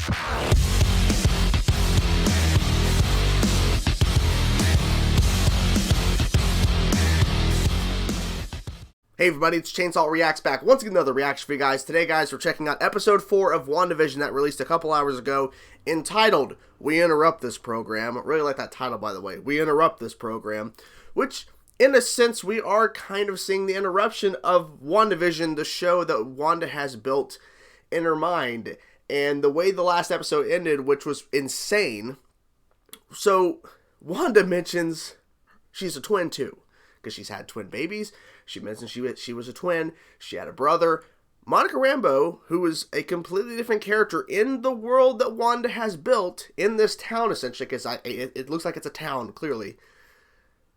Hey everybody, it's Chainsaw Reacts back. Once again, another reaction for you guys. Today, guys, we're checking out episode 4 of WandaVision that released a couple hours ago, entitled, We Interrupt This Program. I really like that title, by the way. We Interrupt This Program, which, in a sense, we are kind of seeing the interruption of WandaVision, the show that Wanda has built in her mind. And the way the last episode ended, which was insane. So, Wanda mentions she's a twin, too, because she's had twin babies. She mentioned she was a twin. She had a brother. Monica Rambeau, who is a completely different character in the world that Wanda has built in this town, essentially, because it looks like it's a town, clearly.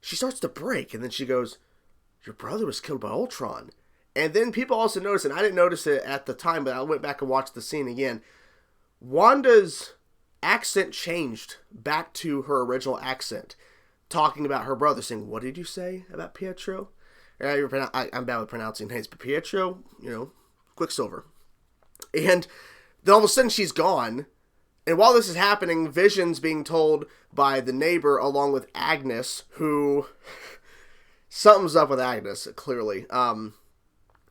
She starts to break, and then she goes, your brother was killed by Ultron. And then people also notice, and I didn't notice it at the time, but I went back and watched the scene again. Wanda's accent changed back to her original accent, talking about her brother, saying, what did you say about Pietro? I'm bad with pronouncing names, but Pietro, Quicksilver. And then all of a sudden she's gone. And while this is happening, Vision's being told by the neighbor along with Agnes, who, something's up with Agnes, clearly.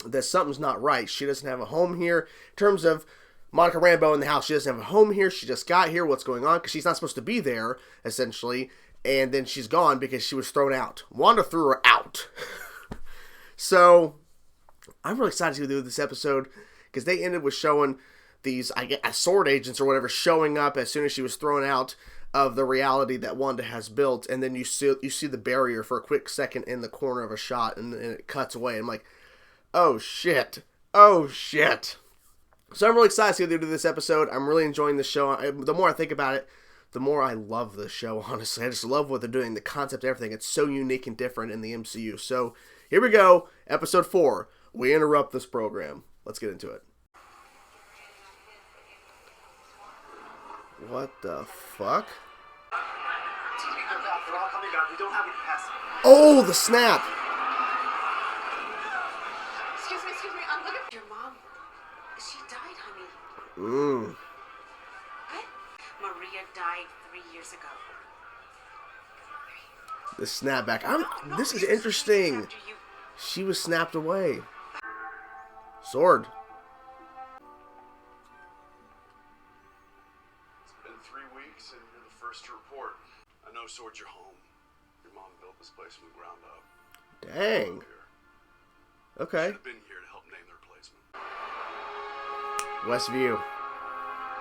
That something's not right. She doesn't have a home here. In terms of Monica Rambeau in the house, she doesn't have a home here. She just got here. What's going on? Because she's not supposed to be there, essentially. And then she's gone because she was thrown out. Wanda threw her out. So, I'm really excited to do this episode, because they ended with showing these, I guess, sword agents or whatever, showing up as soon as she was thrown out of the reality that Wanda has built, and then you see the barrier for a quick second in the corner of a shot, and it cuts away. I'm like, oh shit, oh shit. So I'm really excited to do this episode. I'm really enjoying the show. The more I think about it, the more I love the show, honestly. I just love what they're doing, the concept, everything. It's so unique and different in the MCU. So, here we go, episode 4. We interrupt this program. Let's get into it. What the fuck? Oh, the snap! Excuse me, I'm looking for your mom. She died, honey. What? Maria died 3 years ago. The snapback. This is interesting. She was snapped away. Sword. It's been 3 weeks and you're the first to report. I know, Sword, you're home. Your mom built this place from the ground up. Dang. Okay. Should have been here to help name the replacement. Westview.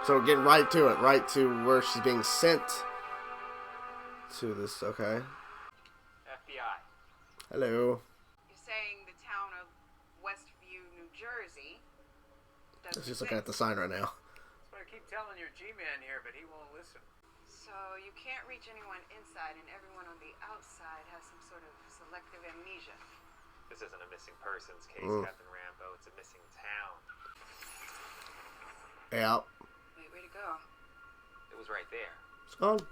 So we're getting right to it. Right to where she's being sent to this. Okay. FBI. Hello. You're saying the town of Westview, New Jersey. Let's just looking at the sign right now. That's what I keep telling your G-Man here, but he won't listen. So you can't reach anyone inside, and everyone on the outside has some sort of selective amnesia. This isn't a missing persons case, Captain Rambeau. It's a missing town. Yeah. Wait, where to go? It was right there. It's gone.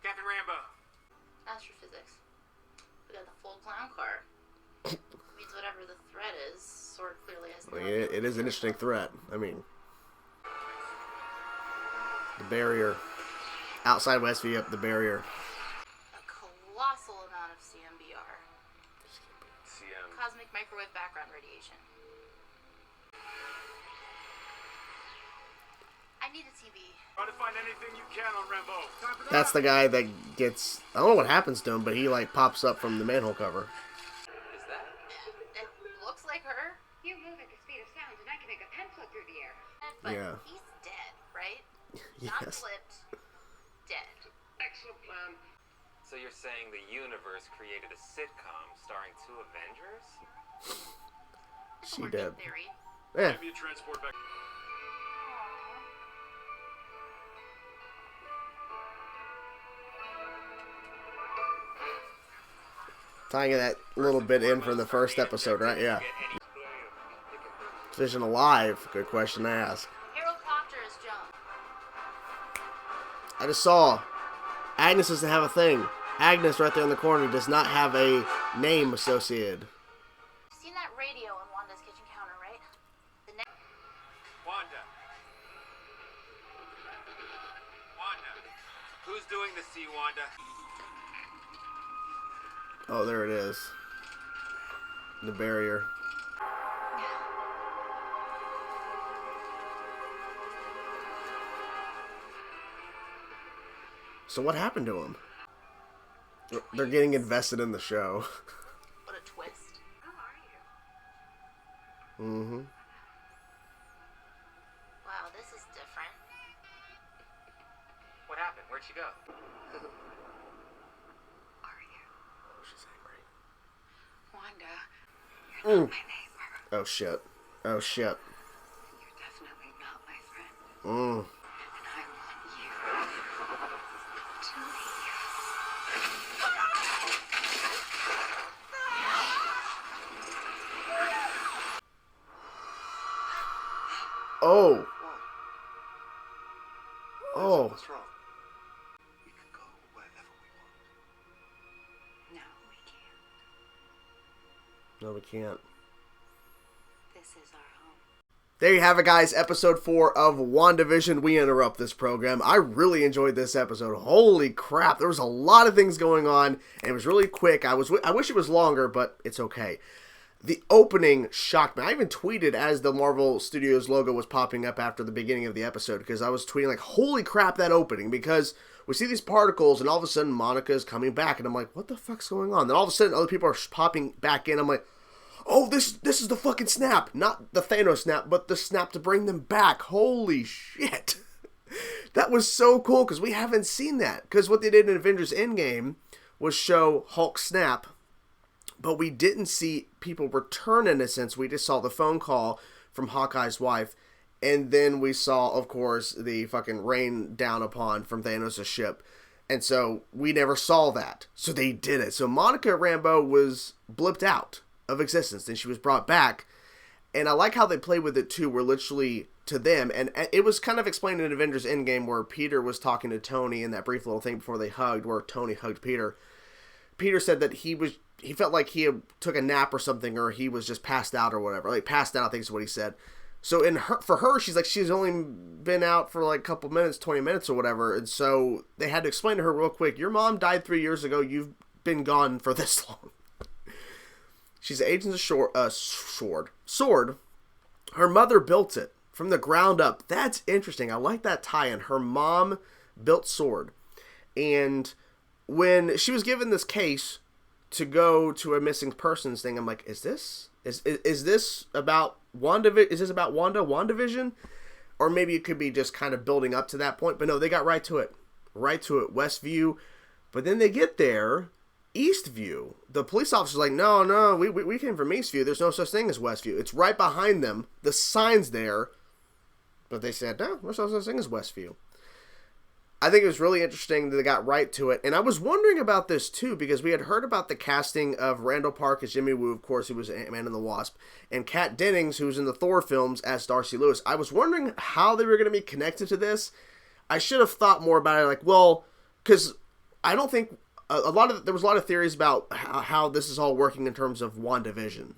Captain Rambeau. Astrophysics. We got the full clown car. Means whatever the threat is, Sword clearly has no idea. It is an interesting threat. I mean, the barrier. Outside Westview, up the barrier. A colossal amount of CMBR. CM. Cosmic microwave background radiation. I need a TV. Try to find anything you can on Rambeau. That's the guy that gets... I don't know what happens to him, but he, like, pops up from the manhole cover. Is that? It looks like her. You move at the speed of sound, and I can make a pen float through the air. But Yeah. he's dead, right? Not Yes. flipped. Dead. Excellent plan. So you're saying the universe created a sitcom starring 2 Avengers? It's a She working dead. theory. Yeah. Maybe a transport back. Tying that little bit in from the first episode, right? Yeah. Vision alive? Good question to ask. Helicopter is jump. I just saw Agnes doesn't have a thing. Agnes right there in the corner does not have a name associated. Seen that radio on Wanda's kitchen counter, right? The next. Wanda. Wanda. Who's doing the sea, Wanda? Oh, there it is. The barrier. So what happened to him? They're getting invested in the show. What a twist. How are you? Mm-hmm. Wow, this is different. What happened? Where'd she go? Are you? Oh, she's angry. Wanda, you're not my neighbor. Oh, shit. Oh, shit. You're definitely not my friend. Mm. And I want you to leave. Oh. Oh. What's wrong? We can go wherever we want. No, we can't. No, we can't. This is our home. There you have it, guys. Episode 4 of WandaVision. We interrupt this program. I really enjoyed this episode. Holy crap. There was a lot of things going on, and it was really quick. I wish it was longer, but it's okay. The opening shocked me. I even tweeted as the Marvel Studios logo was popping up after the beginning of the episode, because I was tweeting like, holy crap, that opening, because we see these particles, and all of a sudden Monica's coming back, and I'm like, what the fuck's going on? Then all of a sudden other people are popping back in. I'm like, oh, this is the fucking snap. Not the Thanos snap, but the snap to bring them back. Holy shit. That was so cool, because we haven't seen that. Because what they did in Avengers Endgame was show Hulk snap, but we didn't see people return in a sense. We just saw the phone call from Hawkeye's wife, and then we saw, of course, the fucking rain down upon from Thanos' ship. And so we never saw that. So they did it. So Monica Rambeau was blipped out of existence, and she was brought back. And I like how they played with it too, where literally to them, and it was kind of explained in Avengers Endgame where Peter was talking to Tony in that brief little thing before they hugged, where Tony hugged Peter. Peter said that he felt like he took a nap or something, or he was just passed out or whatever. Like, passed out, I think is what he said. So for her, she's like, she's only been out for like a couple minutes, 20 minutes or whatever. And so they had to explain to her real quick, your mom died 3 years ago. You've been gone for this long. She's an agent of Sword. Her mother built it from the ground up. That's interesting. I like that tie-in. Her mom built Sword. And when she was given this case to go to a missing persons thing, I'm like, is this about WandaVision? Is this about WandaVision? Or maybe it could be just kind of building up to that point. But no, they got right to it. Westview. But then they get there, Eastview. The police officer's like, no, we came from Eastview. There's no such thing as Westview. It's right behind them. The sign's there. But they said, no, there's no such thing as Westview. I think it was really interesting that they got right to it. And I was wondering about this, too, because we had heard about the casting of Randall Park as Jimmy Woo, of course, who was Ant-Man and the Wasp, and Kat Dennings, who was in the Thor films, as Darcy Lewis. I was wondering how they were going to be connected to this. I should have thought more about it, like, well, because I don't think there was a lot of theories about how this is all working in terms of WandaVision,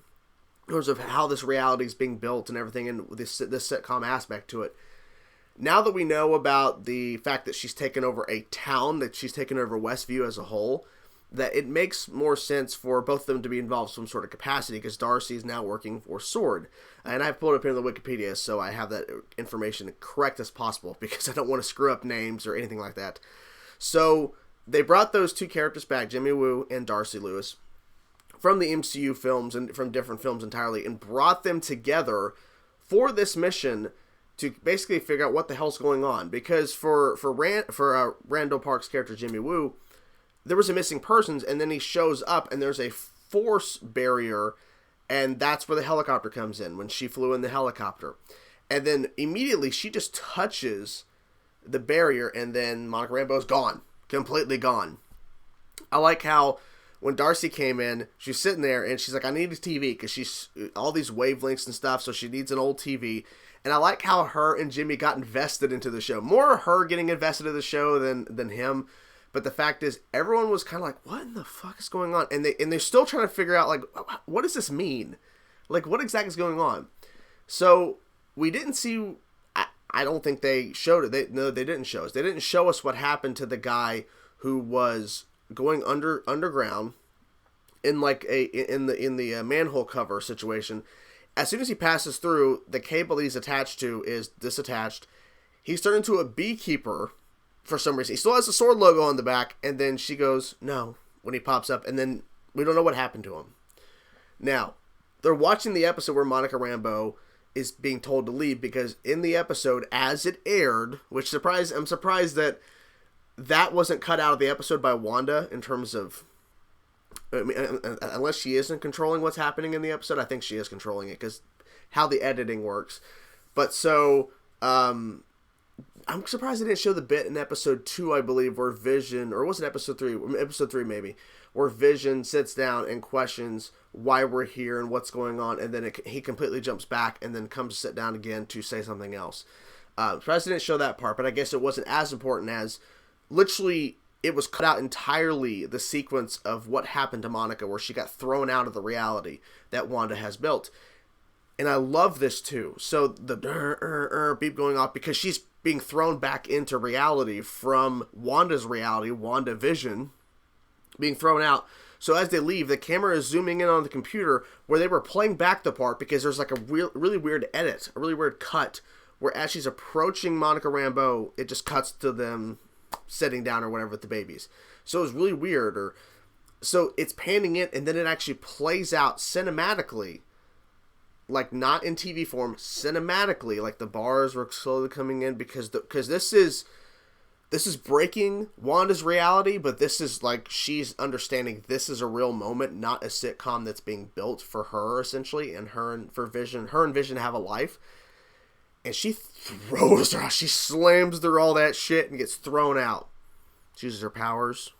in terms of how this reality is being built and everything, and this sitcom aspect to it. Now that we know about the fact that she's taken over a town, that she's taken over Westview as a whole, that it makes more sense for both of them to be involved in some sort of capacity, because Darcy is now working for Sword. And I've pulled up here in the Wikipedia, so I have that information correct as possible, because I don't want to screw up names or anything like that. So they brought those two characters back, Jimmy Woo and Darcy Lewis, from the MCU films and from different films entirely, and brought them together for this mission to basically figure out what the hell's going on. Because for Randall Park's character, Jimmy Woo, there was a missing persons, and then he shows up, and there's a force barrier, and that's where the helicopter comes in, when she flew in the helicopter. And then immediately, she just touches the barrier, and then Monica Rambeau's gone. Completely gone. I like how when Darcy came in, she's sitting there, and she's like, I need a TV, because she's all these wavelengths and stuff, so she needs an old TV. And I like how her and Jimmy got invested into the show. More her getting invested in the show than him. But the fact is, everyone was kind of like, what in the fuck is going on? And they're still trying to figure out, like, what does this mean? Like, what exactly is going on? So, we didn't see... I don't think they showed it. They didn't show us. They didn't show us what happened to the guy who was going underground in like in the manhole cover situation. As soon as he passes through, the cable he's attached to is disattached. He's turned into a beekeeper for some reason. He still has the sword logo on the back, and then she goes, no, when he pops up, and then we don't know what happened to him. Now, they're watching the episode where Monica Rambeau is being told to leave, because in the episode, as it aired, which I'm surprised that wasn't cut out of the episode by Wanda in terms of, I mean, unless she isn't controlling what's happening in the episode. I think she is controlling it because how the editing works. But so, I'm surprised they didn't show the bit in episode 2, I believe, where Vision, or was it episode 3? Episode 3 maybe, where Vision sits down and questions why we're here and what's going on, and then he completely jumps back and then comes to sit down again to say something else. Surprised they didn't show that part, but I guess it wasn't as important as literally it was cut out entirely, the sequence of what happened to Monica, where she got thrown out of the reality that Wanda has built. And I love this too. So the beep going off because she's being thrown back into reality from Wanda's reality, WandaVision, being thrown out. So as they leave, the camera is zooming in on the computer where they were playing back the part, because there's like a really weird edit, a really weird cut, where as she's approaching Monica Rambeau, it just cuts to them sitting down or whatever with the babies. So it was really weird. So it's panning in, and then it actually plays out cinematically, like not in TV form, cinematically, like the bars were slowly coming in, because this is breaking Wanda's reality, but this is like she's understanding this is a real moment, not a sitcom that's being built for her essentially, and her and Vision have a life. And she throws her out. She slams through all that shit and gets thrown out. She uses her powers.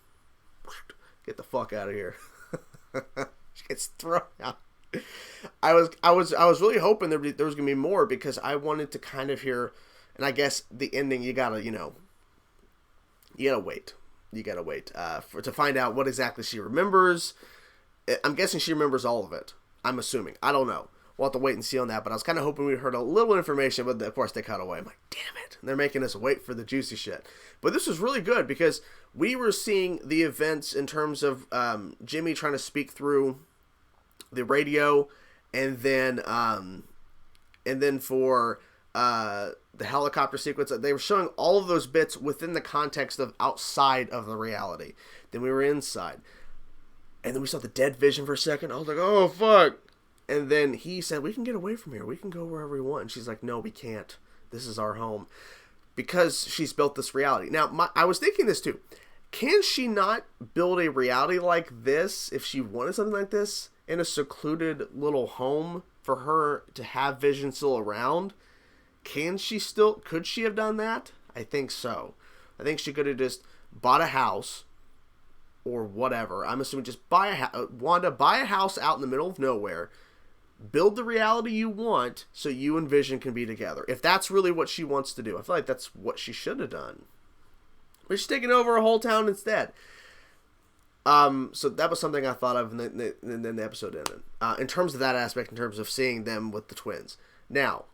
Get the fuck out of here. She gets thrown out. I was really hoping there was gonna be more, because I wanted to kind of hear, and I guess the ending you gotta wait. You gotta wait to find out what exactly she remembers. I'm guessing she remembers all of it. I'm assuming. I don't know. We'll have to wait and see on that, but I was kind of hoping we heard a little information, but of course they cut away. I'm like, damn it. And they're making us wait for the juicy shit. But this was really good, because we were seeing the events in terms of Jimmy trying to speak through the radio, and then for the helicopter sequence, they were showing all of those bits within the context of outside of the reality. Then we were inside. And then we saw the dead Vision for a second. I was like, oh, fuck. And then he said, we can get away from here. We can go wherever we want. And she's like, no, we can't. This is our home. Because she's built this reality. Now, I was thinking this too. Can she not build a reality like this if she wanted something like this in a secluded little home for her to have Vision still around? Could she have done that? I think so. I think she could have just bought a house or whatever. I'm assuming just Wanda, buy a house out in the middle of nowhere. Build the reality you want so you and Vision can be together. If that's really what she wants to do. I feel like that's what she should have done. But she's taking over a whole town instead. So that was something I thought of, and then the episode ended. In terms of that aspect, in terms of seeing them with the twins. Now,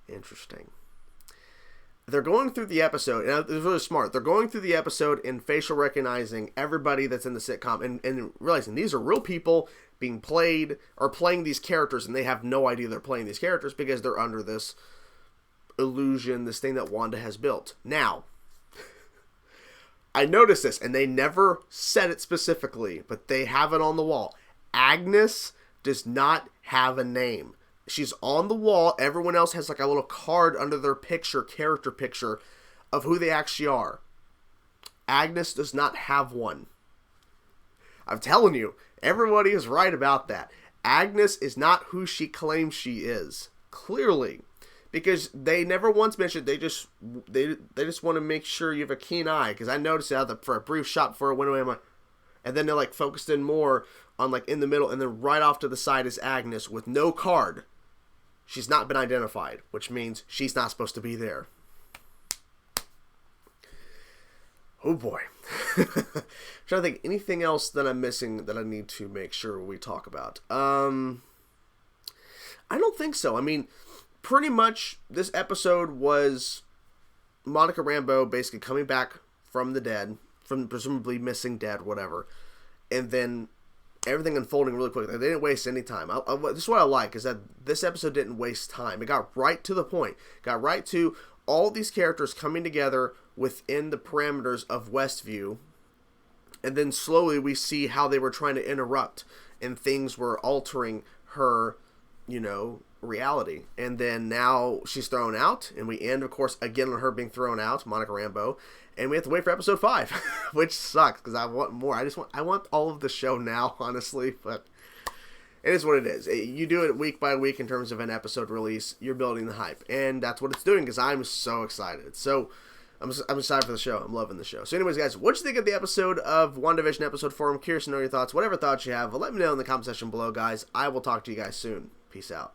interesting. They're going through the episode, and it's really smart. They're going through the episode and facial recognizing everybody that's in the sitcom, and realizing these are real people being played, or playing these characters, and they have no idea they're playing these characters because they're under this illusion, this thing that Wanda has built. Now, I noticed this, and they never said it specifically, but they have it on the wall. Agnes does not have a name. She's on the wall. Everyone else has like a little card under their character picture of who they actually are. Agnes does not have one. I'm telling you, everybody is right about that. Agnes is not who she claims she is. Clearly. Because they never once mentioned, they just want to make sure you have a keen eye. Because I noticed that for a brief shot before it went away, I'm like, and then they're like focused in more on like in the middle, and then right off to the side is Agnes with no card. She's not been identified, which means she's not supposed to be there. Oh boy. I'm trying to think anything else that I'm missing that I need to make sure we talk about. I don't think so. I mean, pretty much this episode was Monica Rambeau basically coming back from the dead, from presumably missing dead, whatever, and then everything unfolding really quickly. They didn't waste any time. This is what I like, is that this episode didn't waste time. It got right to the point. Got right to all these characters coming together within the parameters of Westview, and then slowly we see how they were trying to interrupt, and things were altering her, reality. And then now she's thrown out, and we end, of course, again on her being thrown out, Monica Rambeau, and we have to wait for episode 5, which sucks, because I want more. I want all of the show now, honestly, but it is what it is. You do it week by week in terms of an episode release. You're building the hype, and that's what it's doing, because I'm so excited. So I'm excited for the show. I'm loving the show. So anyways, guys, what you think of the episode of WandaVision episode 4? I'm curious to know your thoughts. Whatever thoughts you have, let me know in the comment section below, guys. I will talk to you guys soon. Peace out.